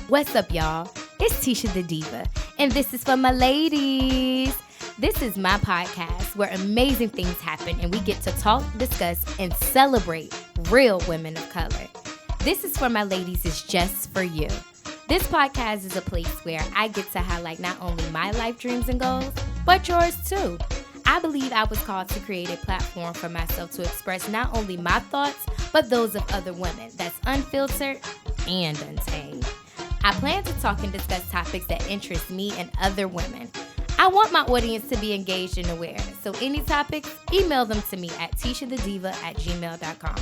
What's up, y'all? It's Tisha the Diva, and this is for my ladies. This is my podcast where amazing things happen and we get to talk, discuss, and celebrate real women of color. This is for my ladies is just for you. This podcast is a place where I get to highlight not only my life dreams and goals, but yours too. I believe I was called to create a platform for myself to express not only my thoughts, but those of other women that's unfiltered and untamed. I plan to talk and discuss topics that interest me and other women. I want my audience to be engaged and aware. So any topics, email them to me at tishadediva@gmail.com.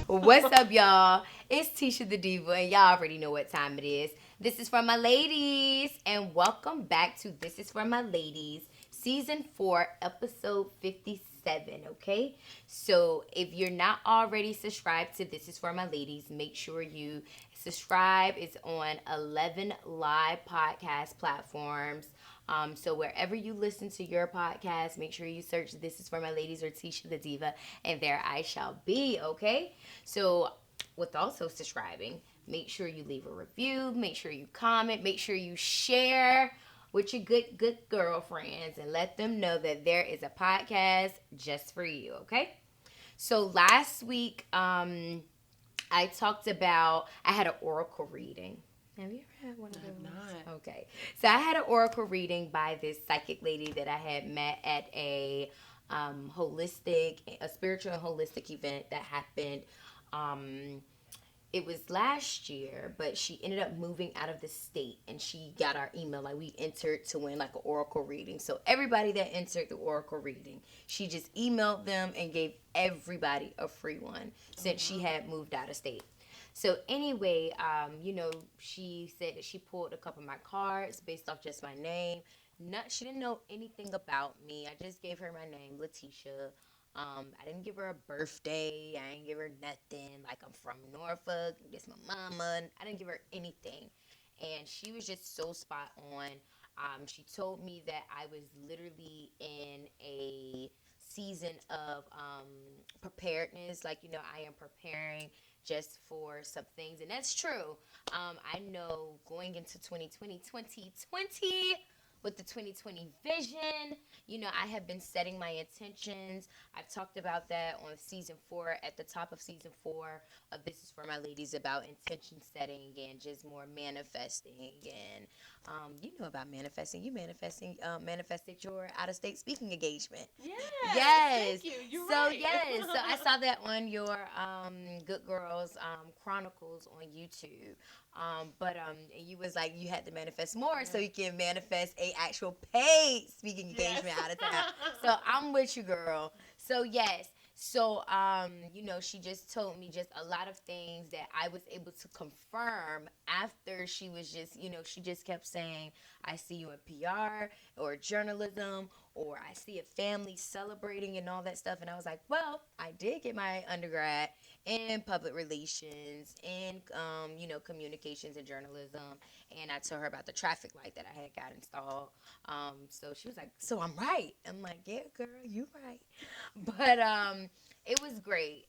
What's up, y'all? It's Tisha the Diva, and y'all already know what time it is. This is for my ladies, and welcome back to This is for my ladies, Season 4, Episode 57, okay? So if you're not already subscribed to This is for my ladies, make sure you subscribe. It's on 11 live podcast platforms. So wherever you listen to your podcast, make sure you search This is for my ladies or Tisha the Diva, and there I shall be, okay? So with also subscribing, make sure you leave a review, make sure you comment, make sure you share with your good girlfriends and let them know that there is a podcast just for you, okay? So last week, I talked about, I had an oracle reading. Have you ever had one of those? Not. Okay. So I had an oracle reading by this psychic lady that I had met at a spiritual and holistic event that happened. It was last year, but she ended up moving out of the state, and she got our email. Like, we entered to win like an oracle reading. So everybody that entered the oracle reading, she just emailed them and gave everybody a free one since she had moved out of state. So anyway, she said that she pulled a couple of my cards based off just my name. She didn't know anything about me. I just gave her my name, Letitia. I didn't give her a birthday. I didn't give her nothing. Like, I'm from Norfolk. This my mama. I didn't give her anything. And she was just so spot on. She told me that I was literally in a season of preparedness. Like, I am preparing just for some things. And that's true. I know going into 2020 with the 2020 vision, I have been setting my intentions. I've talked about that on season 4, at the top of season 4 of This is for my ladies, about intention setting and just more manifesting. And you know about manifesting. You manifested your out-of-state speaking engagement. Yes. Thank you. You're right. Yes. So I saw that on your Good Girls Chronicles on YouTube. But you was like, you had to manifest more so you can manifest a actual paid speaking engagement out of town. So I'm with you, girl. So yes. So, she just told me just a lot of things that I was able to confirm after she was just, she just kept saying, I see you in PR or journalism, or I see a family celebrating and all that stuff. And I was like, well, I did get my undergrad in public relations and, communications and journalism. And I told her about the traffic light that I had got installed. So she was like, so I'm right. I'm like, yeah, girl, you right. But it was great.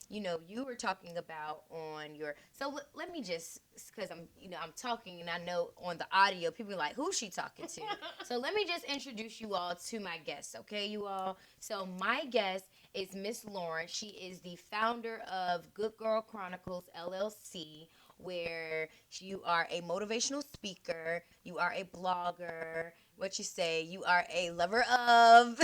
You were talking about on your, so let me just, because I'm talking, and I know on the audio, people are like, who's she talking to? So let me just introduce you all to my guests, okay, you all? So my guest is Miss Lauren. She is the founder of Good Girl Chronicles, LLC, where you are a motivational speaker, you are a blogger, what you say, you are a lover of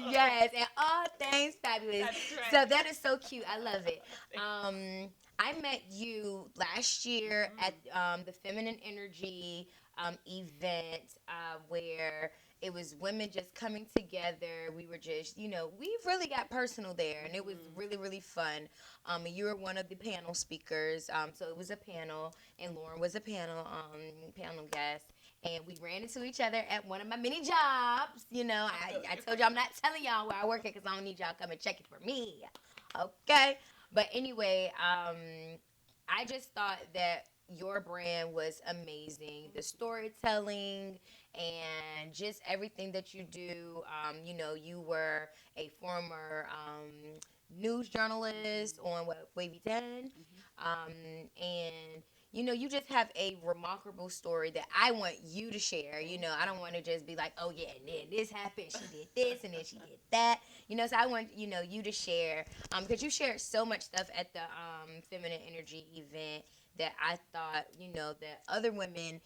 yes, and all things fabulous. That's right. So that is so cute. I love it. I met you last year at the Feminine Energy event where it was women just coming together. We were just, we really got personal there, and it was really, really fun. And you were one of the panel speakers. So it was a panel, and Lauren was a panel guest. And we ran into each other at one of my many jobs. I told you I'm not telling y'all where I work at because I don't need y'all to come and check it for me. Okay? But anyway, I just thought that your brand was amazing. The storytelling and just everything that you do. You were a former news journalist on Wavy 10. And you just have a remarkable story that I want you to share. I don't want to just be like, oh yeah, and then this happened, she did this, and then she did that. So I want you to share, because you shared so much stuff at the feminine energy event that I thought that other women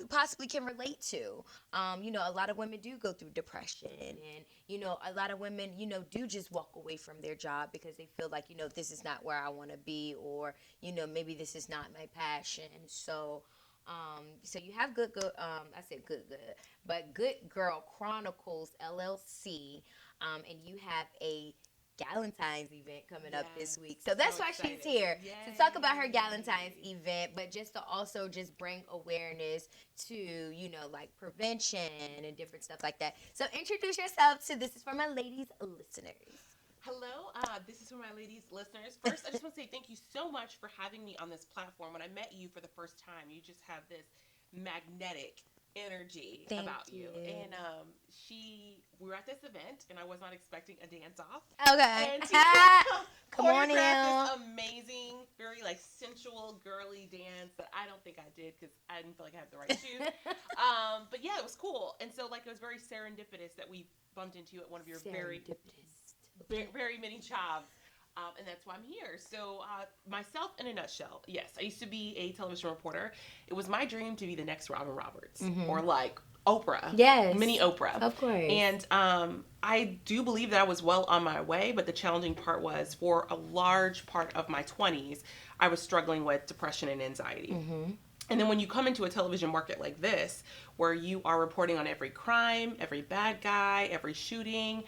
possibly can relate to. A lot of women do go through depression, and a lot of women do just walk away from their job because they feel like this is not where I want to be, or maybe this is not my passion. So you have I said good, but Good Girl Chronicles LLC, and you have a Galentine's event coming up this week. So that's why excited. she's here Yay. to talk about her Galentine's event, but just to also just bring awareness to, like prevention and different stuff like that. So introduce yourself to This Is For My Ladies listeners. Hello, this is for my ladies listeners. First, I just want to say thank you so much for having me on this platform. When I met you for the first time, you just have this magnetic energy about you. And we were at this event, and I was not expecting a dance off. Okay. And Come on choreographed now. this amazing, very like sensual, girly dance that I don't think I did because I didn't feel like I had the right shoes. But yeah, it was cool. And so like it was very serendipitous that we bumped into at one of your very many jobs. And that's why I'm here. So myself in a nutshell, yes, I used to be a television reporter. It was my dream to be the next Robin Roberts or like Oprah. Yes. Mini Oprah. Of course. And I do believe that I was well on my way, but the challenging part was for a large part of my 20s, I was struggling with depression and anxiety. And then when you come into a television market like this, where you are reporting on every crime, every bad guy, every shooting,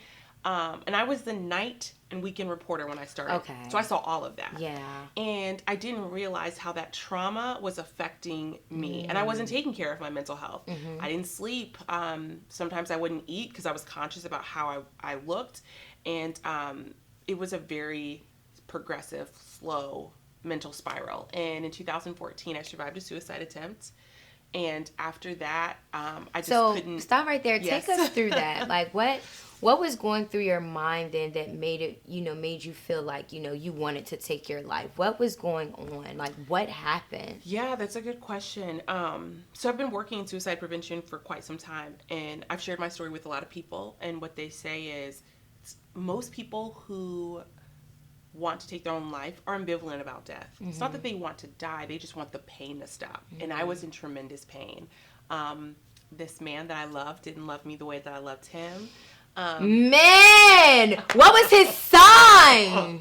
and I was the night and weekend reporter when I started. Okay. So I saw all of that. Yeah. And I didn't realize how that trauma was affecting me. And I wasn't taking care of my mental health. I didn't sleep. Sometimes I wouldn't eat because I was conscious about how I looked. And it was a very progressive, slow mental spiral. And in 2014, I survived a suicide attempt. And after that, I just couldn't. Stop right there. Yes. Take us through that. Like what was going through your mind then that made you feel like, you wanted to take your life? What was going on? Like what happened? Yeah, that's a good question. So I've been working in suicide prevention for quite some time, and I've shared my story with a lot of people, and what they say is most people who want to take their own life are ambivalent about death. It's not that they want to die, they just want the pain to stop. And I was in tremendous pain. This man that I loved didn't love me the way that I loved him. Man, what was his sign?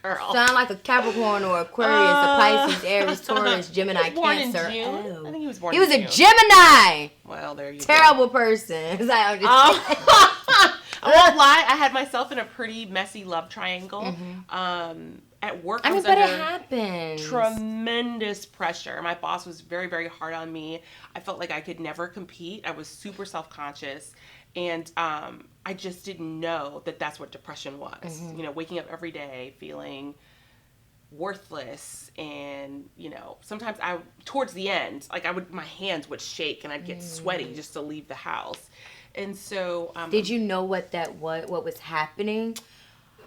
Girl. Sound like a Capricorn or Aquarius, a Pisces, Aries, Taurus, Gemini, Cancer. In June. Oh. I think he was born He was in a June. Gemini. Well, there you go. Terrible person. It's like, I'm just I won't lie, I had myself in a pretty messy love triangle. At work, I was but under it happens. tremendous pressure. My boss was very, very hard on me. I felt like I could never compete. I was super self-conscious. And I just didn't know that that's what depression was. Waking up every day feeling worthless, and sometimes towards the end, like my hands would shake and I'd get sweaty just to leave the house. And so did you know what was happening?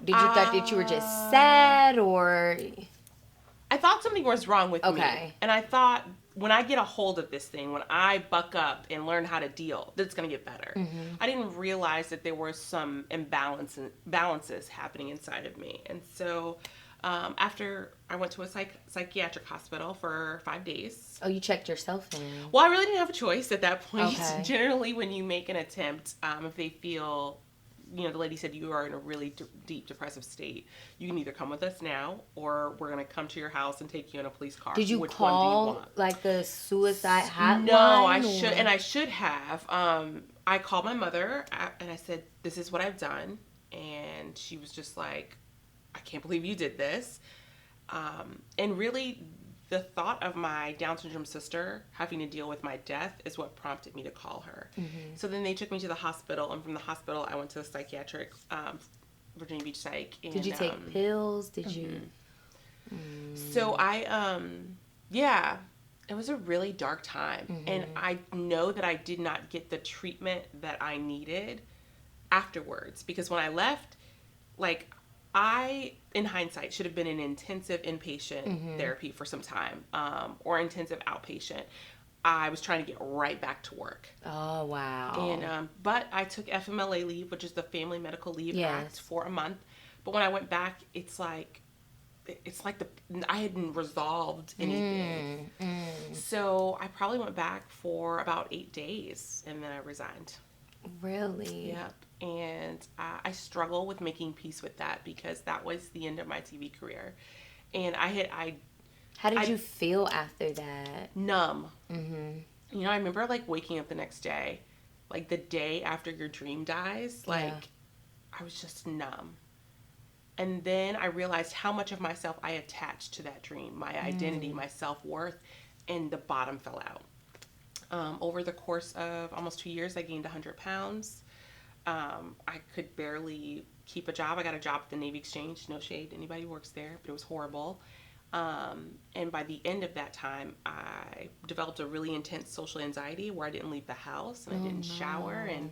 Did you thought that you were just sad, or I thought something was wrong with me. Okay. And I thought when I get a hold of this thing, when I buck up and learn how to deal, that it's going to get better. I didn't realize that there were some imbalances happening inside of me. And so after I went to a psychiatric hospital for 5 days. Oh, you checked yourself in. Well, I really didn't have a choice at that point. Okay. Generally, when you make an attempt, if they feel, the lady said you are in a really deep depressive state, you can either come with us now, or we're going to come to your house and take you in a police car. Did you Which call one do you want? like the suicide hotline? No, I should have. I called my mother and I said, this is what I've done. And she was just like, I can't believe you did this. And really, the thought of my Down syndrome sister having to deal with my death is what prompted me to call her. So then they took me to the hospital, and from the hospital, I went to the psychiatric, Virginia Beach Psych. And, did you take pills? Did you? So it was a really dark time. And I know that I did not get the treatment that I needed afterwards, because when I left, like, I, in hindsight, should have been in intensive inpatient therapy for some time, or intensive outpatient. I was trying to get right back to work. Oh, wow. And but I took FMLA leave, which is the Family Medical Leave Act, for a month. But when I went back, it's like I hadn't resolved anything. So I probably went back for about 8 days, and then I resigned. Really? Yep. And I struggle with making peace with that, because that was the end of my TV career. And How did you feel after that? Numb. You know, I remember like waking up the next day, like the day after your dream dies, like I was just numb. And then I realized how much of myself I attached to that dream, my identity, my self-worth, and the bottom fell out. Over the course of almost 2 years, I gained 100 pounds. I could barely keep a job. I got a job at the Navy Exchange. No shade to anybody who works there, but it was horrible. And by the end of that time, I developed a really intense social anxiety where I didn't leave the house, and I didn't shower, and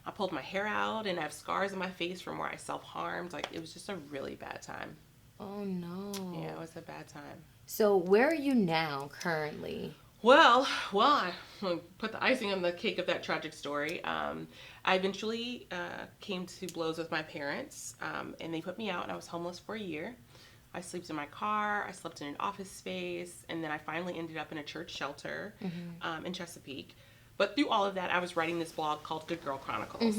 I pulled my hair out, and I have scars on my face from where I self-harmed. Like, it was just a really bad time. Oh, no. Yeah, it was a bad time. So where are you now currently? Well, I put the icing on the cake of that tragic story. I eventually came to blows with my parents, and they put me out, and I was homeless for a year. I slept in my car, I slept in an office space, and then I finally ended up in a church shelter in Chesapeake. But through all of that, I was writing this blog called Good Girl Chronicles.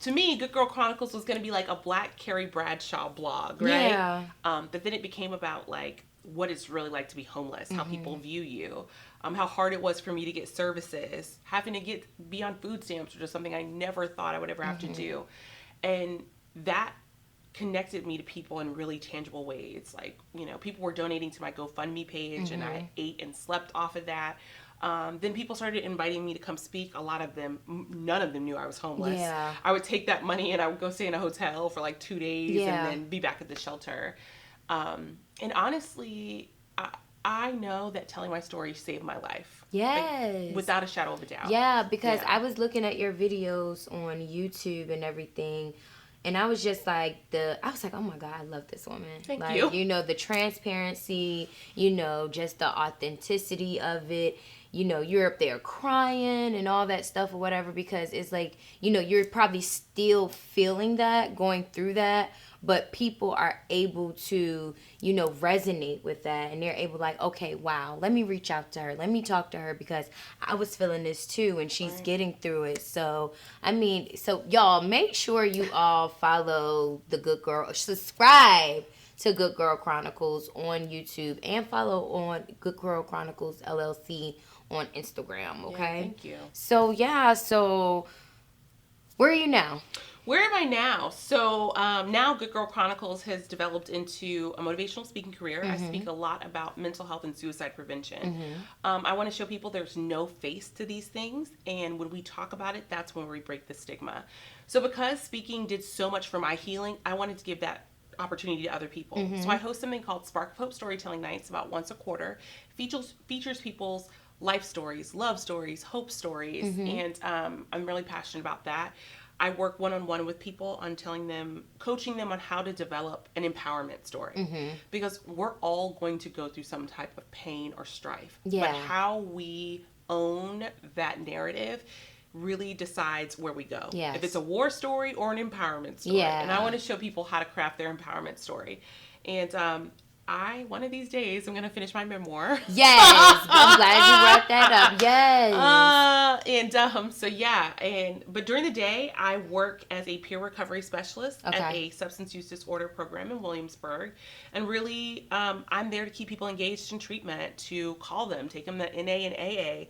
To me, Good Girl Chronicles was going to be like a Black Carrie Bradshaw blog, right? Yeah. But then it became about like what it's really like to be homeless, how people view you, how hard it was for me to get services, having to be on food stamps, which is something I never thought I would ever have to do. And that connected me to people in really tangible ways. Like, you know, people were donating to my GoFundMe page, and I ate and slept off of that. Then people started inviting me to come speak. A lot of them, none of them knew I was homeless. Yeah. I would take that money and I would go stay in a hotel for like 2 days and then be back at the shelter. And honestly, I know that telling my story saved my life. Yes. Like, without a shadow of a doubt. Yeah, because I was looking at your videos on YouTube and everything, and I was just like, I was like, oh my God, I love this woman. Thank like, you. You know, the transparency, you know, just the authenticity of it. You know, you're up there crying and all that stuff or whatever, because it's like, you know, you're probably still feeling that, going through that, but people are able to, you know, resonate with that, and they're able like, okay, wow, let me reach out to her. Let me talk to her, because I was feeling this too, and she's getting through it. So, I mean, so y'all make sure you all follow the Good Girl, subscribe to Good Girl Chronicles on YouTube, and follow on Good Girl Chronicles LLC on Instagram, okay? Yeah, thank you. So where are you now? Where am I now? So now Good Girl Chronicles has developed into a motivational speaking career. I speak a lot about mental health and suicide prevention. I want to show people there's no face to these things, and when we talk about it, that's when we break the stigma. So because speaking did so much for my healing, I wanted to give that opportunity to other people. So I host something called Spark of Hope Storytelling Nights about once a quarter. Features people's life stories, love stories, hope stories, and I'm really passionate about that. I work one-on-one with people on coaching them on how to develop an empowerment story, because we're all going to go through some type of pain or strife, but how we own that narrative really decides where we go. If it's a war story or an empowerment story. And I want to show people how to craft their empowerment story. And one of these days, I'm going to finish my memoir. Yes. I'm glad you brought that up. Yes. But during the day, I work as a peer recovery specialist at a substance use disorder program in Williamsburg. And really, I'm there to keep people engaged in treatment, to call them, take them to NA and AA.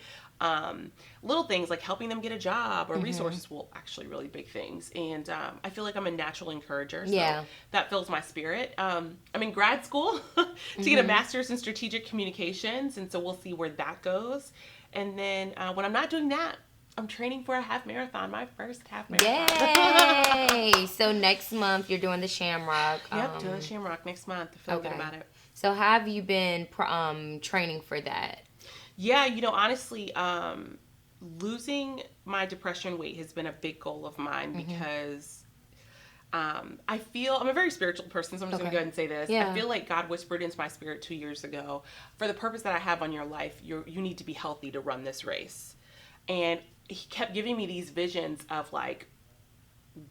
Little things like helping them get a job or resources, actually really big things. And I feel like I'm a natural encourager, so that fills my spirit. I'm in grad school to get a master's in strategic communications, and so we'll see where that goes. And then when I'm not doing that, I'm training for a half marathon, my first half marathon. Yay! So next month you're doing the Shamrock. Yep, doing the Shamrock next month. I feel good about it. So how have you been training for that? Yeah, honestly, losing my depression weight has been a big goal of mine, because I feel I'm a very spiritual person, so I'm just going to go ahead and say this. Yeah. I feel like God whispered into my spirit 2 years ago, for the purpose that I have on your life, you need to be healthy to run this race. And he kept giving me these visions of like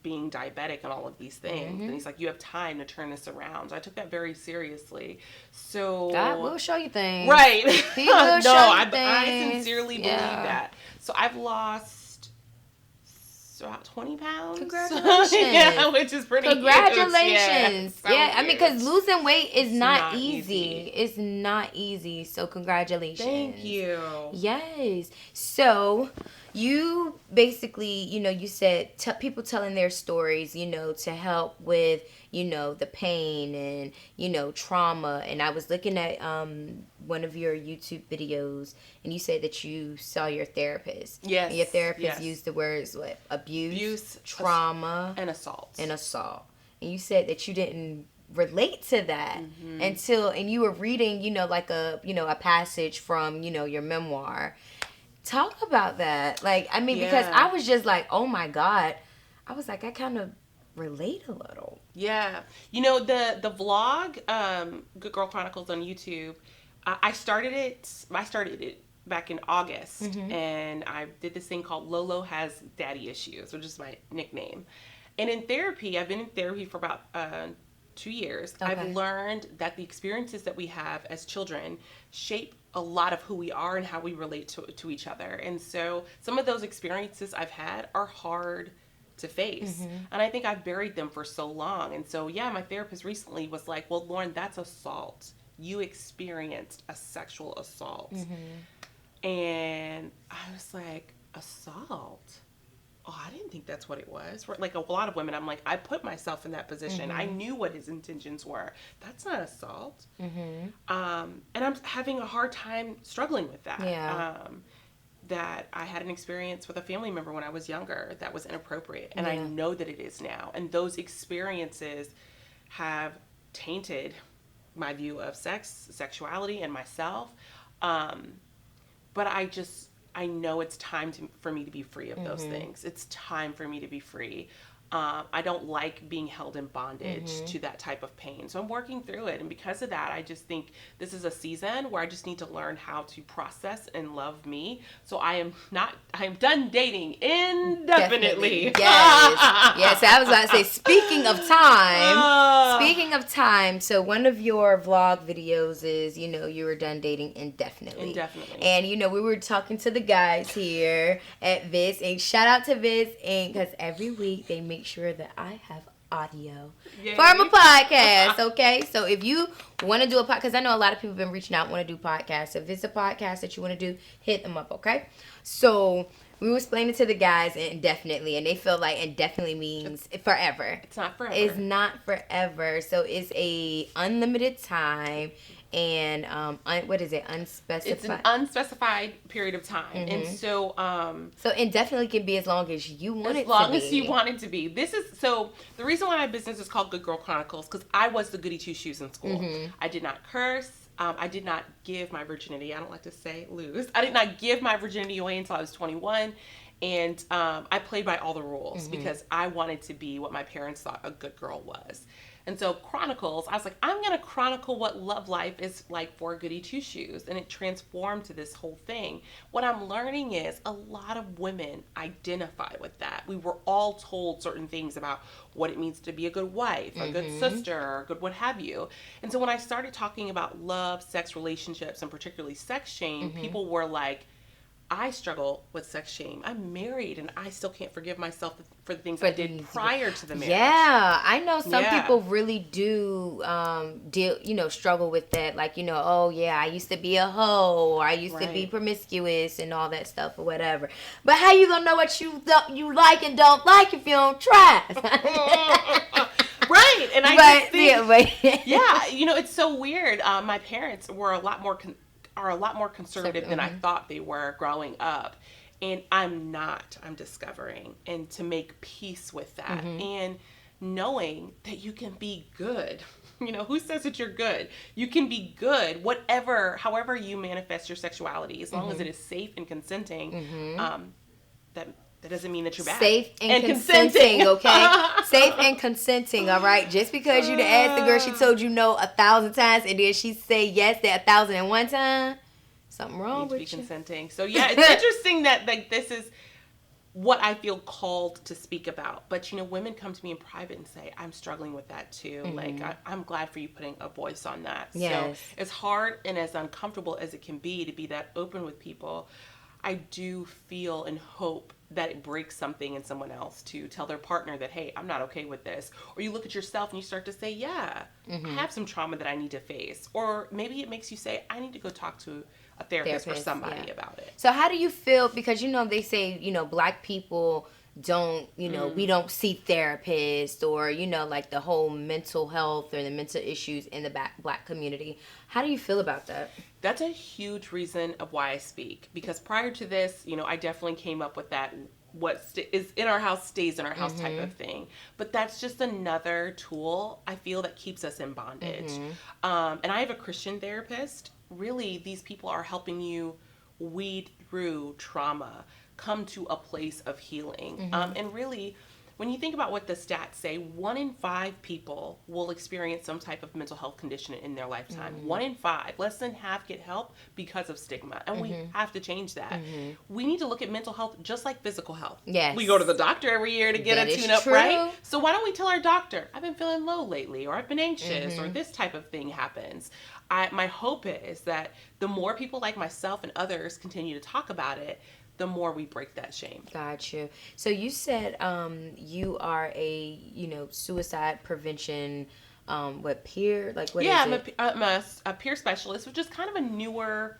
being diabetic and all of these things. And he's like, you have time to turn this around. So I took that very seriously. So God will show you things. Right. He will show you I things. sincerely believe that. So I've lost about 20 pounds. Congratulations. Yeah, which is pretty Congratulations. Huge. Yeah, yeah, I mean, because losing weight is not easy. easy. It's not easy. So congratulations. Thank you. Yes. So you basically, you said people telling their stories, to help with, the pain and, trauma. And I was looking at one of your YouTube videos, and you said that you saw your therapist. Yes. And your therapist used the words, what? Abuse, trauma, and assault. And you said that you didn't relate to that until, and you were reading, like a passage from, your memoir. Talk about that. Like, I mean, because I was just like, oh my God. I was like, I kind of relate a little. Yeah. The vlog, Good Girl Chronicles on YouTube, I started it back in August, and I did this thing called Lolo Has Daddy Issues, which is my nickname. And in therapy, I've been in therapy for about 2 years. Okay. I've learned that the experiences that we have as children shape a lot of who we are and how we relate to each other. And so some of those experiences I've had are hard to face. And I think I've buried them for so long. And so, my therapist recently was like, well, Lauren, that's assault. You experienced a sexual assault. And I was like, assault? Oh, I didn't think that's what it was. Like a lot of women, I'm like, I put myself in that position. I knew what his intentions were. That's not assault. And I'm having a hard time struggling with that. Yeah. That I had an experience with a family member when I was younger that was inappropriate. And I know that it is now. And those experiences have tainted my view of sexuality, and myself. But I know it's time for me to be free of those things. It's time for me to be free. I don't like being held in bondage to that type of pain. So I'm working through it. And because of that, I just think this is a season where I just need to learn how to process and love me. So I am done dating indefinitely. Yes. I was about to say, speaking of time, so one of your vlog videos is, you were done dating indefinitely. And, we were talking to the guys here at Viz, and shout out to Viz, and because every week they make sure that I have audio for my podcast, okay? So if you want to do a podcast, because I know a lot of people have been reaching out, want to do podcasts. If it's a podcast that you want to do, hit them up, okay? So we were explaining to the guys indefinitely, and they feel like indefinitely means forever. It's not forever. It's not forever. So it's a unlimited time. And what is it? Unspecified. It's an unspecified period of time, and so so indefinitely can be as long as you want it to be. As long as you want it to be. This is so the reason why my business is called Good Girl Chronicles, because I was the goody two shoes in school. I did not curse. I did not give my virginity. I don't like to say lose. I did not give my virginity away until I was 21. And I played by all the rules because I wanted to be what my parents thought a good girl was. And so Chronicles, I was like, I'm going to chronicle what love life is like for goody two-shoes. And it transformed to this whole thing. What I'm learning is a lot of women identify with that. We were all told certain things about what it means to be a good wife, a good sister, or a good what have you. And so when I started talking about love, sex, relationships, and particularly sex shame, people were like, I struggle with sex shame. I'm married and I still can't forgive myself for the things I did prior to the marriage. Yeah, I know some people really do struggle with that. Like, oh yeah, I used to be a hoe, or I used to be promiscuous and all that stuff or whatever. But how you gonna know what you like and don't like if you don't try? Right, and I think, it's so weird. My parents were a lot more conservative than I thought they were growing up. And I'm discovering, and to make peace with that and knowing that you can be good. Who says that you're good? You can be good, however you manifest your sexuality, as long as it is safe and consenting, That doesn't mean that you're bad. Safe and consenting, okay? Safe and consenting, all right? Just because you done asked the girl, she told you no 1,000 times, and then she say yes that 1,001 time, something wrong with you. Need to be consenting. So yeah, it's interesting that like this is what I feel called to speak about. But you know, women come to me in private and say, I'm struggling with that too. Like, I'm glad for you putting a voice on that. Yes. So as hard and as uncomfortable as it can be to be that open with people, I do feel and hope that it breaks something in someone else to tell their partner that, hey, I'm not okay with this. Or you look at yourself and you start to say, yeah, I have some trauma that I need to face. Or maybe it makes you say, I need to go talk to a therapist or somebody about it. So how do you feel, because you know they say, you know, black people don't, you know, we don't see therapists, or, you know, like the whole mental health or the mental issues in the black community. How do you feel about that? That's a huge reason of why I speak, because prior to this, you know, I definitely came up with that what is in our house stays in our house type of thing. But that's just another tool I feel that keeps us in bondage. And I have a Christian therapist. Really, these people are helping you weed through trauma, come to a place of healing. And really, when you think about what the stats say, 1 in 5 people will experience some type of mental health condition in their lifetime. 1 in 5, less than half get help because of stigma. And we have to change that. We need to look at mental health just like physical health. Yes. We go to the doctor every year to get a tune-up, right? So why don't we tell our doctor, I've been feeling low lately, or I've been anxious, or this type of thing happens. My hope is that the more people like myself and others continue to talk about it, the more we break that shame. Got you. So you said you are a, you know, suicide prevention, peer? Like, what is it? I'm a peer specialist, which is kind of a newer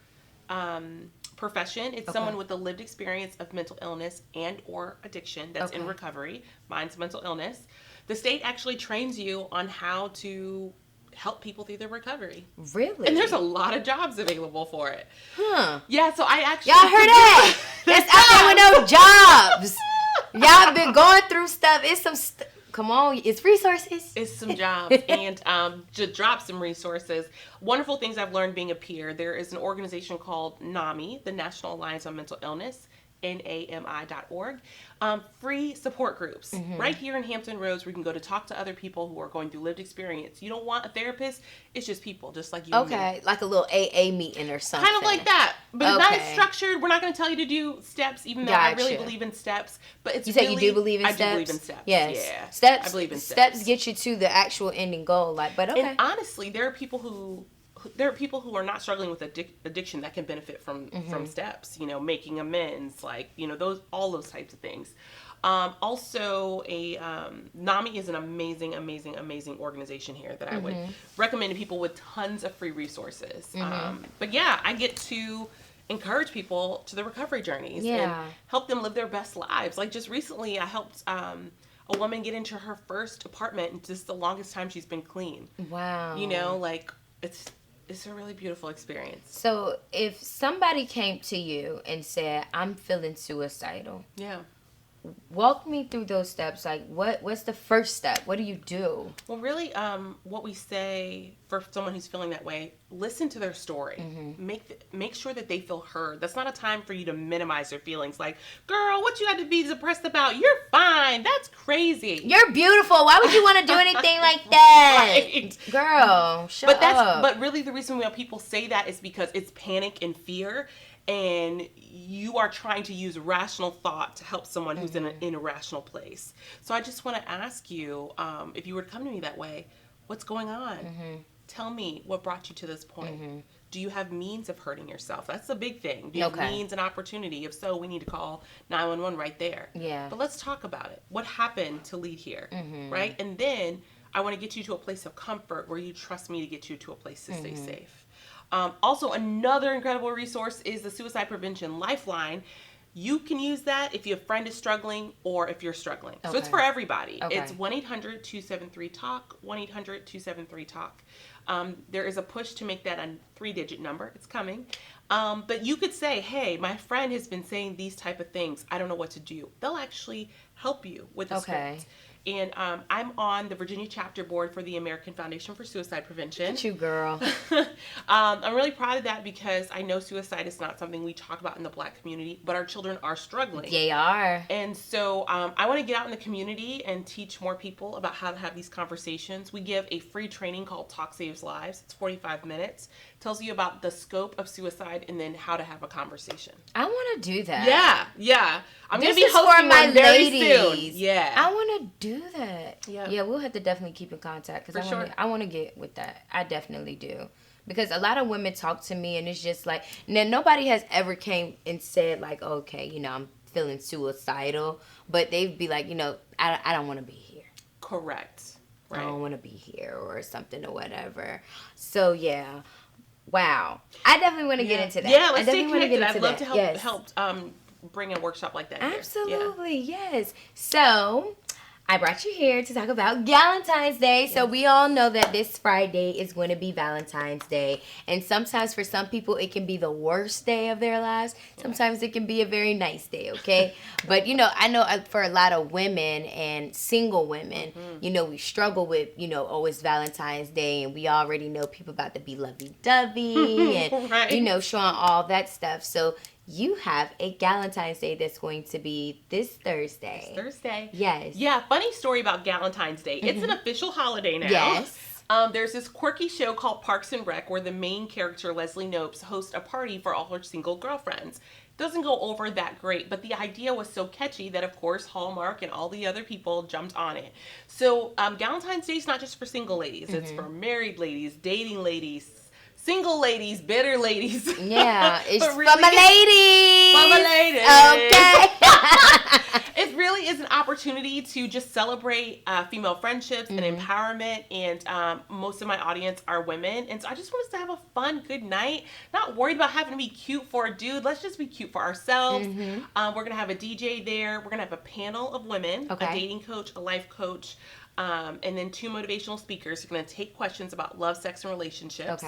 profession. It's someone with a lived experience of mental illness and or addiction that's in recovery. Mine's mental illness. The state actually trains you on how to help people through their recovery. Really? And there's a lot of jobs available for it. Huh. Yeah, so I actually... Y'all heard that? That's out there with no jobs. Y'all been going through stuff. It's some... Come on, it's resources. It's some jobs. And to drop some resources, wonderful things I've learned being a peer. There is an organization called NAMI, the National Alliance on Mental Illness, NAMI.org. Free support groups right here in Hampton Roads where you can go to talk to other people who are going through lived experience. You don't want a therapist. It's just people just like you and me. Like a little AA meeting or something. Kind of like that. But it's not as structured. We're not going to tell you to do steps, even though I really believe in steps. But it's you say you do believe in steps? I do believe in steps. Yes. Yeah. Steps, I believe in steps. Steps get you to the actual ending goal. And honestly, there are people who are not struggling with addiction that can benefit from steps, you know, making amends, like, you know, all those types of things. Also, NAMI is an amazing organization here that I would recommend to people with tons of free resources. But yeah, I get to encourage people to the recovery journeys and help them live their best lives. Like just recently, I helped a woman get into her first apartment in just the longest time she's been clean. Wow. You know, like it's a really beautiful experience. So if somebody came to you and said, I'm feeling suicidal. Yeah. Walk me through those steps. Like, what's the first step? What do you do? Well, really, what we say for someone who's feeling that way, listen to their story. Make sure that they feel heard. That's not a time for you to minimize their feelings. Like, girl, what you got to be depressed about? You're fine. That's crazy. You're beautiful. Why would you want to do anything like that? Right. Girl, shut up. But really, the reason why people say that is because it's panic and fear. And you are trying to use rational thought to help someone who's in an irrational place. So I just want to ask you, if you were to come to me that way, what's going on? Tell me what brought you to this point. Do you have means of hurting yourself? That's the big thing. Do you have means and opportunity? If so, we need to call 911 right there. Yeah. But let's talk about it. What happened to lead here, right? And then I want to get you to a place of comfort where you trust me to get you to a place to stay safe. Also, another incredible resource is the Suicide Prevention Lifeline. You can use that if your friend is struggling or if you're struggling. So it's for everybody. It's 1-800-273-TALK, 1-800-273-TALK. There is a push to make that a 3-digit number. It's coming. But you could say, hey, my friend has been saying these type of things. I don't know what to do. They'll actually help you with a script. And I'm on the Virginia chapter board for the American Foundation for Suicide Prevention. Look at you, girl. I'm really proud of that because I know suicide is not something we talk about in the Black community, but our children are struggling. They are. And so I want to get out in the community and teach more people about how to have these conversations. We give a free training called Talk Saves Lives. It's 45 minutes. Tells you about the scope of suicide and then how to have a conversation. I want to do that. Yeah. I'm going to This be is for hosting my one very ladies. soon. Yeah. I want to do that. Yeah. Yeah, we'll have to definitely keep in contact because For I want to get with that. I definitely do. Because a lot of women talk to me and it's just like, now nobody has ever came and said like, okay, you know, I'm feeling suicidal. But they'd be like, you know, I don't want to be here. Correct. Right. I don't want to be here or something or whatever. So, yeah. Wow. I definitely want to get into that. Yeah, let's I stay definitely want to connected. get I'd into love that. to help bring a workshop like that here. Absolutely, yes. So, I brought you here to talk about Galentine's Day. Yes. So, we all know that this Friday is going to be Valentine's Day. And sometimes for some people, it can be the worst day of their lives. Sometimes it can be a very nice day, okay? But, you know, I know for a lot of women and single women, you know, we struggle with, you know, oh, it's Valentine's Day. And we already know people about to be lovey-dovey and, right. you know, showing all that stuff. So, you have a Galentine's Day that's going to be this Thursday. Yes. Yeah, funny story about Galentine's Day. It's an official holiday now. Yes. There's this quirky show called Parks and Rec where the main character, Leslie Nopes, hosts a party for all her single girlfriends. Doesn't go over that great, but the idea was so catchy that, of course, Hallmark and all the other people jumped on it. So Galentine's Day is not just for single ladies. It's for married ladies, dating ladies, single ladies, bitter ladies. Yeah, it's really, for my ladies. For my ladies. Okay. It really is an opportunity to just celebrate female friendships and empowerment. And most of my audience are women. And so I just want us to have a fun, good night. Not worried about having to be cute for a dude. Let's just be cute for ourselves. We're going to have a DJ there. We're going to have a panel of women, a dating coach, a life coach, and then 2 motivational speakers who are going to take questions about love, sex, and relationships.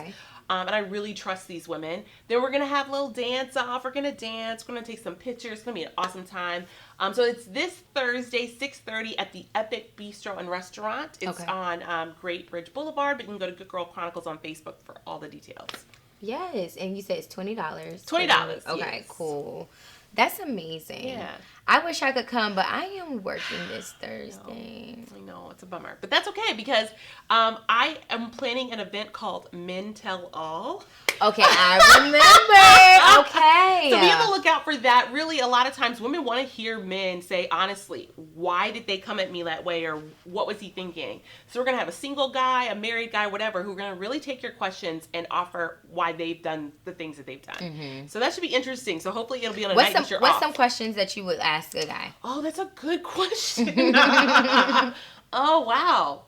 And I really trust these women. Then we're going to have a little dance off. We're going to dance. We're going to take some pictures. It's going to be an awesome time. So it's this Thursday, 6:30 at the Epic Bistro and Restaurant. It's on Great Bridge Boulevard, but you can go to Good Girl Chronicles on Facebook for all the details. Yes, and you said it's $20. $20. Okay, yes. Cool. That's amazing. Yeah. I wish I could come, but I am working this Thursday. I know, it's a bummer. But that's okay because I am planning an event called Men Tell All. Okay, I remember. Okay. So be on the lookout for that. Really, a lot of times women want to hear men say, honestly, why did they come at me that way or what was he thinking? So we're going to have a single guy, a married guy, whatever, who are going to really take your questions and offer why they've done the things that they've done. So that should be interesting. So hopefully it'll be on a night that you're off. What's some questions that you would ask a guy? Oh, that's a good question. Oh, wow.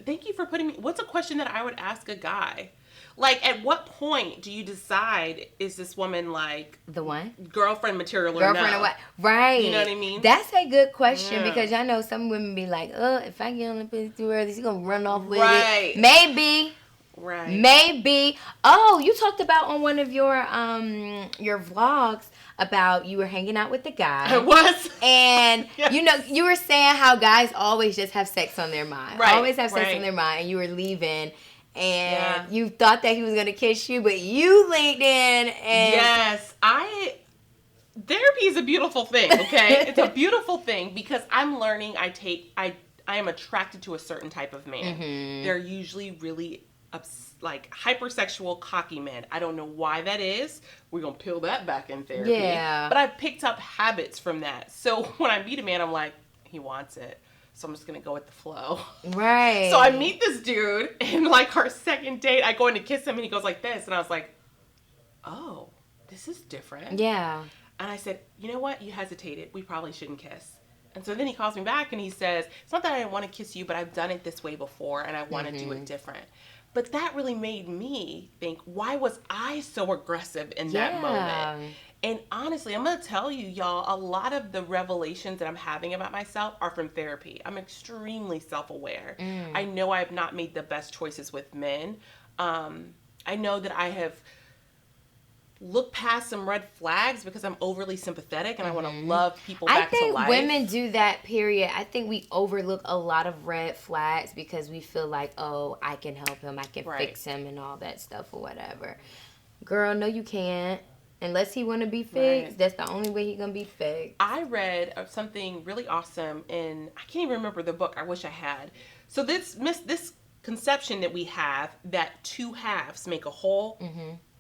Thank you for putting me. What's a question that I would ask a guy? Like, at what point do you decide, is this woman like the one? Girlfriend material or Girlfriend no? or what? Right. You know what I mean? That's a good question because I know some women be like, oh, if I get on the pussy too early, she's going to run off with it. Maybe. Right. Maybe. Oh, you talked about on one of your vlogs about you were hanging out with the guy. I was. And, you know, you were saying how guys always just have sex on their mind. Right. Always have sex on their mind. And you were leaving. And you thought that he was going to kiss you, but you leaned in and... Yes. Therapy is a beautiful thing, okay? It's a beautiful thing because I'm learning I am attracted to a certain type of man. They're usually really hypersexual, cocky men. I don't know why that is. We're going to peel that back in therapy. Yeah. But I've picked up habits from that. So when I meet a man, I'm like, he wants it. So I'm just going to go with the flow. Right. So I meet this dude, and like our second date, I go in to kiss him, and he goes like this. And I was like, oh, this is different. Yeah. And I said, you know what? You hesitated. We probably shouldn't kiss. And so then he calls me back, and he says, it's not that I didn't want to kiss you, but I've done it this way before, and I want to do it different. But that really made me think, why was I so aggressive in that moment? And honestly, I'm going to tell you, y'all, a lot of the revelations that I'm having about myself are from therapy. I'm extremely self-aware. I know I have not made the best choices with men. I know that I have look past some red flags because I'm overly sympathetic and I want to love people I back to think life. women do that, period. I think we overlook a lot of red flags because we feel like, oh, I can help him, I can fix him and all that stuff or whatever. Girl, no you can't. Unless he want to be fixed, that's the only way he going to be fixed. I read something really awesome in, I can't even remember the book, I wish I had. So this conception that we have that two halves make a whole,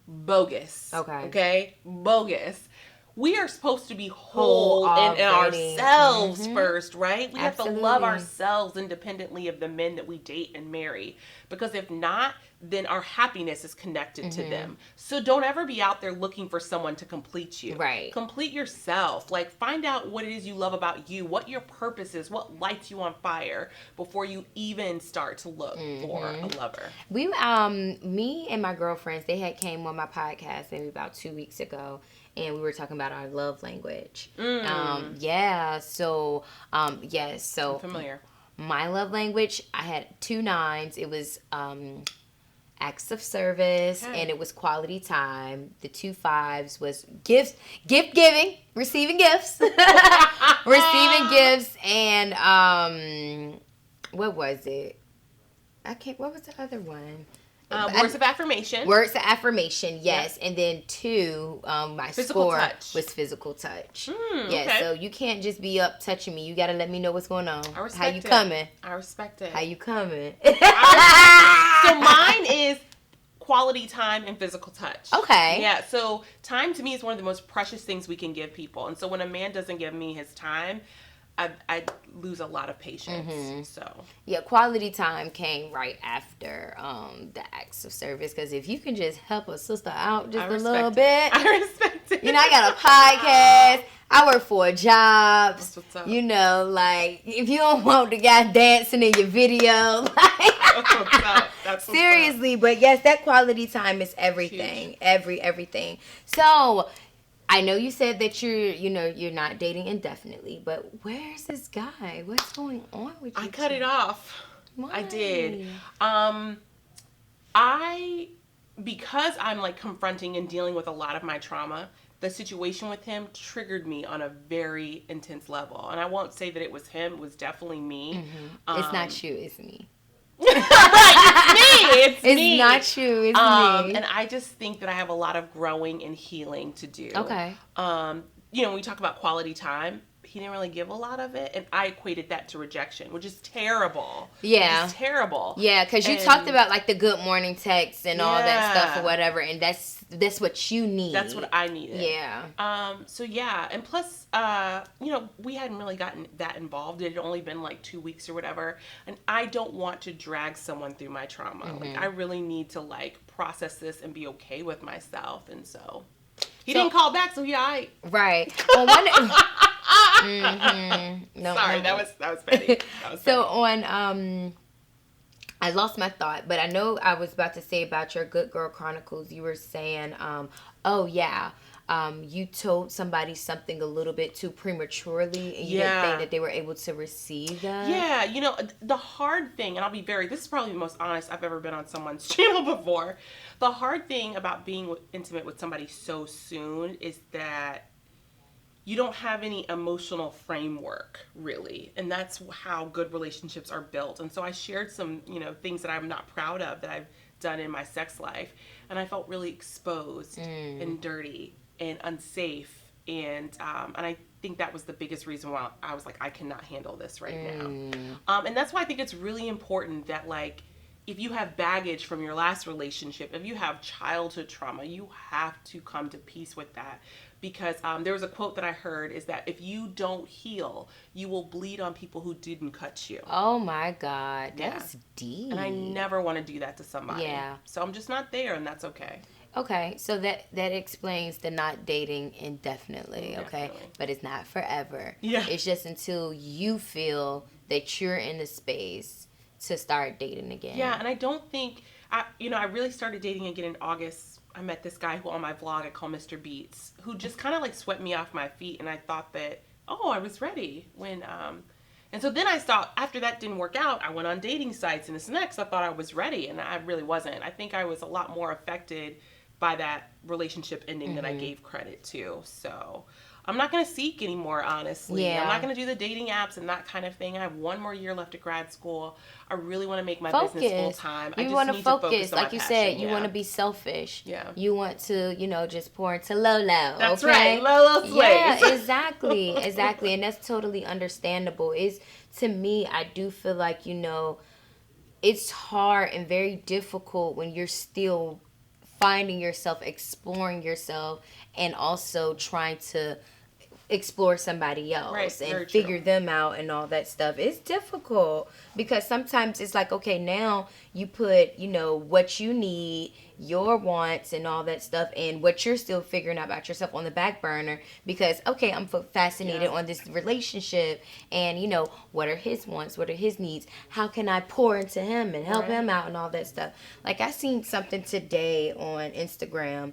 bogus. Okay? Bogus. We are supposed to be whole in ourselves first, right? We have to love ourselves independently of the men that we date and marry. Because if not, then our happiness is connected to them. So don't ever be out there looking for someone to complete you. Right. Complete yourself. Like, find out what it is you love about you, what your purpose is, what lights you on fire before you even start to look for a lover. We, me and my girlfriends, they had came on my podcast maybe about 2 weeks ago, and we were talking about our love language. Yes. So I'm familiar. My love language, I had 2 nines. It was acts of service, and it was quality time. The 2 5s was gift giving, receiving gifts, receiving gifts, and what was it? What was the other one? Words of affirmation. Words of affirmation, yes. And then 2, my physical score touch. was physical touch. Okay. So you can't just be up touching me. You got to let me know what's going on. I respect How you it. coming? I respect it. How you coming? So mine is quality time and physical touch. Okay. Yeah, so time to me is one of the most precious things we can give people. And so when a man doesn't give me his time, I lose a lot of patience. So yeah, quality time came right after the acts of service, because if you can just help a sister out just a little bit, I respect it. You know, I got a podcast. I work 4 jobs. That's what's up. You know, like, if you don't want the guy dancing in your video, like, That's what's up. That's what's seriously. up. But yes, that quality time is everything. Everything. So I know you said that you're not dating indefinitely, but where's this guy? What's going on with you? I cut it off. Why? I did. Because I'm like confronting and dealing with a lot of my trauma, the situation with him triggered me on a very intense level. And I won't say that it was him, it was definitely me. It's not you, it's me. Right, it's me. It's not you, it's me. And I just think that I have a lot of growing and healing to do. Okay. When we talk about quality time, he didn't really give a lot of it, and I equated that to rejection, which is terrible. Yeah. It's terrible. Yeah, because you talked about, like, the good morning text and all that stuff or whatever, and that's what you need. That's what I needed. Yeah. So, yeah. And plus, we hadn't really gotten that involved. It had only been, like, 2 weeks or whatever. And I don't want to drag someone through my trauma. Like, I really need to, like, process this and be okay with myself. And so he didn't call back, so yeah, Right. Well, no, sorry, that was petty. So on I lost my thought, but I know I was about to say about your Good Girl Chronicles. You were saying, you told somebody something a little bit too prematurely, and you didn't think that they were able to receive that. Yeah, the hard thing, and I'll be this is probably the most honest I've ever been on someone's channel before. The hard thing about being intimate with somebody so soon is that you don't have any emotional framework, really. And that's how good relationships are built. And so I shared some, things that I'm not proud of that I've done in my sex life. And I felt really exposed and dirty and unsafe. And I think that was the biggest reason why I was like, I cannot handle this right now. And that's why I think it's really important that, like, if you have baggage from your last relationship, if you have childhood trauma, you have to come to peace with that. Because there was a quote that I heard is that if you don't heal, you will bleed on people who didn't cut you. Oh my God, that's deep. And I never want to do that to somebody. Yeah. So I'm just not there, and that's okay. Okay, so that explains the not dating indefinitely, okay? Definitely. But it's not forever. Yeah. It's just until you feel that you're in the space to start dating again. Yeah, and I don't think, I really started dating again in August. I met this guy who on my vlog I call Mr. Beats, who just kind of like swept me off my feet, and I thought that, I was ready when, and so then I thought, after that didn't work out, I went on dating sites and this next, I thought I was ready, and I really wasn't. I think I was a lot more affected by that relationship ending that I gave credit to. So I'm not going to seek anymore, honestly. Yeah. I'm not going to do the dating apps and that kind of thing. I have one more year left at grad school. I really want to make my business full time. I You just want to need focus, to focus on like my you passion. said. You want to be selfish. Yeah. You want to, just pour into Lolo. That's okay? right, Lolo slays. Yeah, exactly, and that's totally understandable. To me, I do feel like it's hard and very difficult when you're still finding yourself, exploring yourself, and also trying to explore somebody else and figure them out and all that stuff. It's difficult because sometimes it's like, okay, now you put, what you need, your wants and all that stuff, and what you're still figuring out about yourself on the back burner because, okay, I'm fascinated on this relationship and, what are his wants, what are his needs, how can I pour into him and help him out and all that stuff. Like I seen something today on Instagram.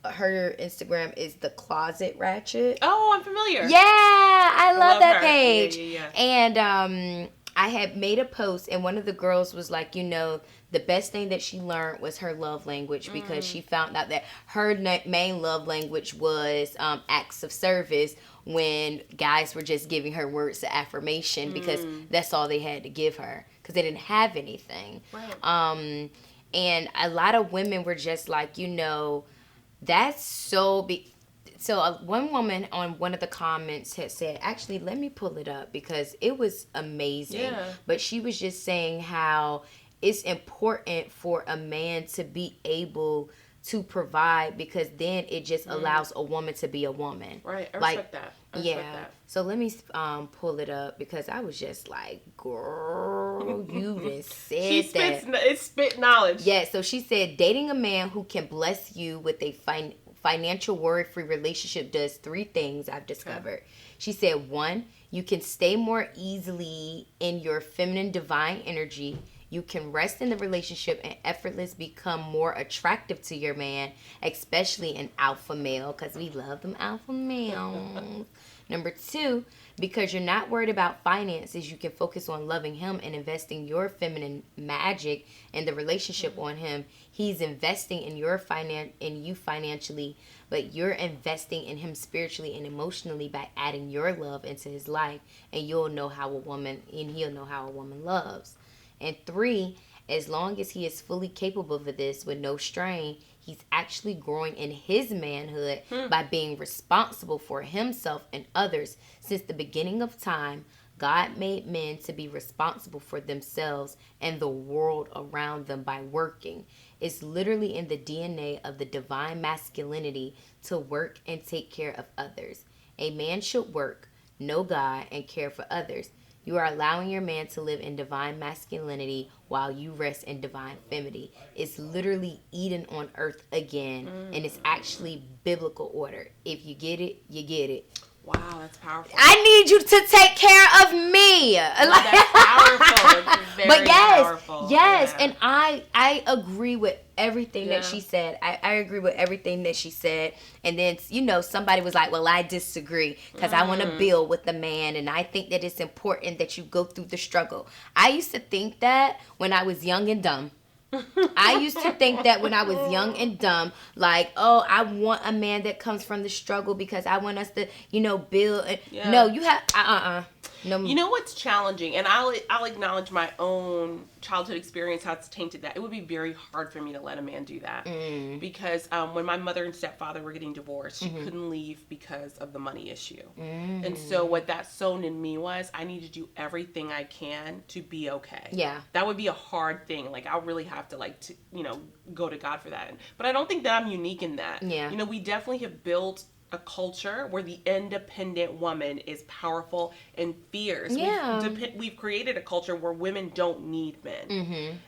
Her Instagram is The Closet Ratchet. Oh, I'm familiar. Yeah, I love that her. page. Yeah. And I had made a post, and one of the girls was like, the best thing that she learned was her love language because she found out that her main love language was acts of service when guys were just giving her words of affirmation because that's all they had to give her because they didn't have anything. Right. And a lot of women were just like, that's so big. So one woman on one of the comments had said, actually, let me pull it up because it was amazing. Yeah. But she was just saying how it's important for a man to be able to provide because then it just allows a woman to be a woman. Right. I respect that. So let me pull it up because I was just like, girl, you just said It spit knowledge. Yeah, so she said, dating a man who can bless you with a financial worry-free relationship does 3 things I've discovered. Okay. She said, 1, you can stay more easily in your feminine divine energy. You can rest in the relationship and effortlessly become more attractive to your man, especially an alpha male, because we love them alpha males. Number 2, because you're not worried about finances, you can focus on loving him and investing your feminine magic in the relationship on him. He's investing in in you financially, but you're investing in him spiritually and emotionally by adding your love into his life, and he'll know how a woman loves. And 3, as long as he is fully capable of this with no strain, he's actually growing in his manhood by being responsible for himself and others. Since the beginning of time, God made men to be responsible for themselves and the world around them by working. It's literally in the DNA of the divine masculinity to work and take care of others. A man should work, know God, and care for others. You are allowing your man to live in divine masculinity while you rest in divine femininity. It's literally Eden on earth again, and it's actually biblical order. If you get it, you get it. Wow, that's powerful. I need you to take care of me. That's powerful. It's very but powerful. Yes, yeah. And I agree with everything that she said. I agree with everything that she said. And then, somebody was like, well, I disagree because I want to build with the man. And I think that it's important that you go through the struggle. I used to think that when I was young and dumb. I used to think that when I was young and dumb, like, oh, I want a man that comes from the struggle because I want us to, build. Yeah. No, you have, No. You know what's challenging, and I'll acknowledge my own childhood experience, how it's tainted that. It would be very hard for me to let a man do that. Because when my mother and stepfather were getting divorced, she couldn't leave because of the money issue. And so what that sown in me was, I need to do everything I can to be okay. Yeah. That would be a hard thing. Like, I'll really have to, go to God for that. But I don't think that I'm unique in that. Yeah. We definitely have built a culture where the independent woman is powerful and fierce. Yeah. We've created a culture where women don't need men.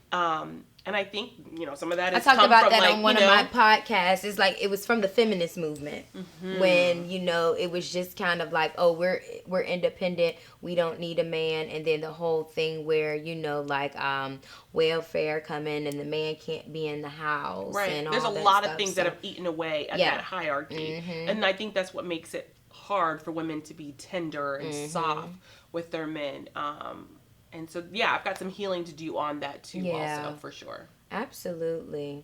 And I think, some of that is I talked about that from, on one of my podcasts. It's like, it was from the feminist movement when, it was just kind of like, oh, we're independent. We don't need a man. And then the whole thing where, welfare come in and the man can't be in the house. Right. And There's all a that lot stuff, of things that have eaten away at that hierarchy. And I think that's what makes it hard for women to be tender and soft with their men. And so, I've got some healing to do on that too also, for sure. Absolutely.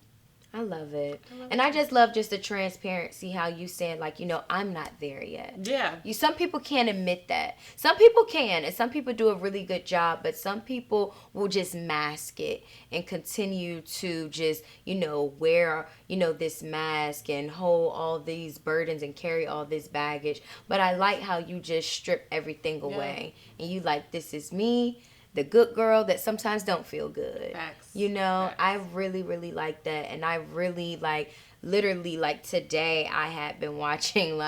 I love it. And I just love just the transparency, how you said, like, I'm not there yet. Yeah. Some people can't admit that. Some people can, and some people do a really good job, but some people will just mask it and continue to just, wear, this mask and hold all these burdens and carry all this baggage. But I like how you just strip everything away. And you like, this is me, the good girl that sometimes don't feel good. Facts. Facts. I really, really like that. And I really literally today I had been watching,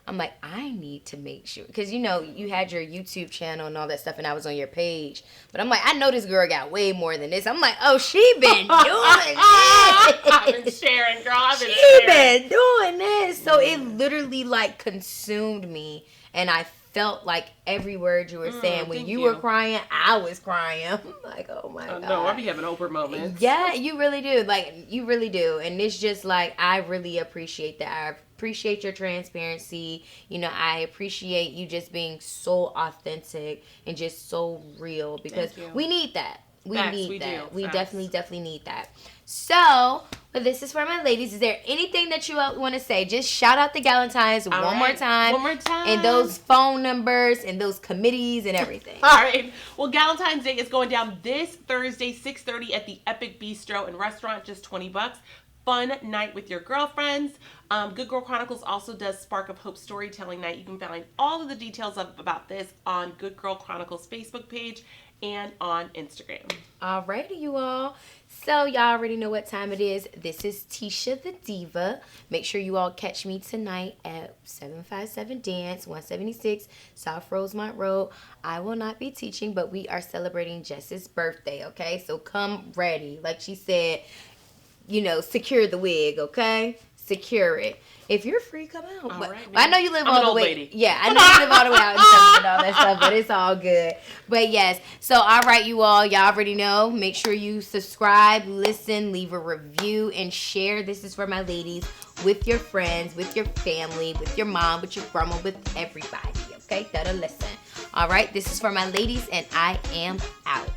I'm like, I need to make sure. Because, you had your YouTube channel and all that stuff, and I was on your page. But I'm like, I know this girl got way more than this. I'm like, oh, she been doing this. I've been sharing, girl. She been doing this. So it literally, consumed me. And I felt like every word you were saying. When you were crying, I was crying. I'm like, oh, my God. No, I be having Oprah moments. Yeah, you really do. You really do. And it's just, I really appreciate that. I appreciate your transparency. I appreciate you just being so authentic and just so real, because we need that. We need that. We definitely need that. So, but this is for my ladies. Is there anything that you want to say? Just shout out the Galentines one more time. And those phone numbers and those committees and everything. All right. Well, Galentine's Day is going down this Thursday, 6:30 at the Epic Bistro and Restaurant, just $20. Fun night with your girlfriends. Good Girl Chronicles also does Spark of Hope Storytelling Night. You can find all of the details about this on Good Girl Chronicles Facebook page and on Instagram. Alrighty, you all. So y'all already know what time it is. This is Tisha the Diva. Make sure you all catch me tonight at 757 Dance, 176 South Rosemont Road. I will not be teaching, but we are celebrating Jess's birthday, okay? So come ready. Like she said, secure the wig, okay? Secure it. If you're free, come out. All but right, I know you live all the way. Lady. Yeah, I know you live all the way out in Texas and all that stuff, but it's all good. But yes, so all right, you all, y'all already know. Make sure you subscribe, listen, leave a review, and share. This is for my ladies, with your friends, with your family, with your mom, with your grandma, with everybody. Okay, that'll listen. All right, this is for my ladies, and I am out.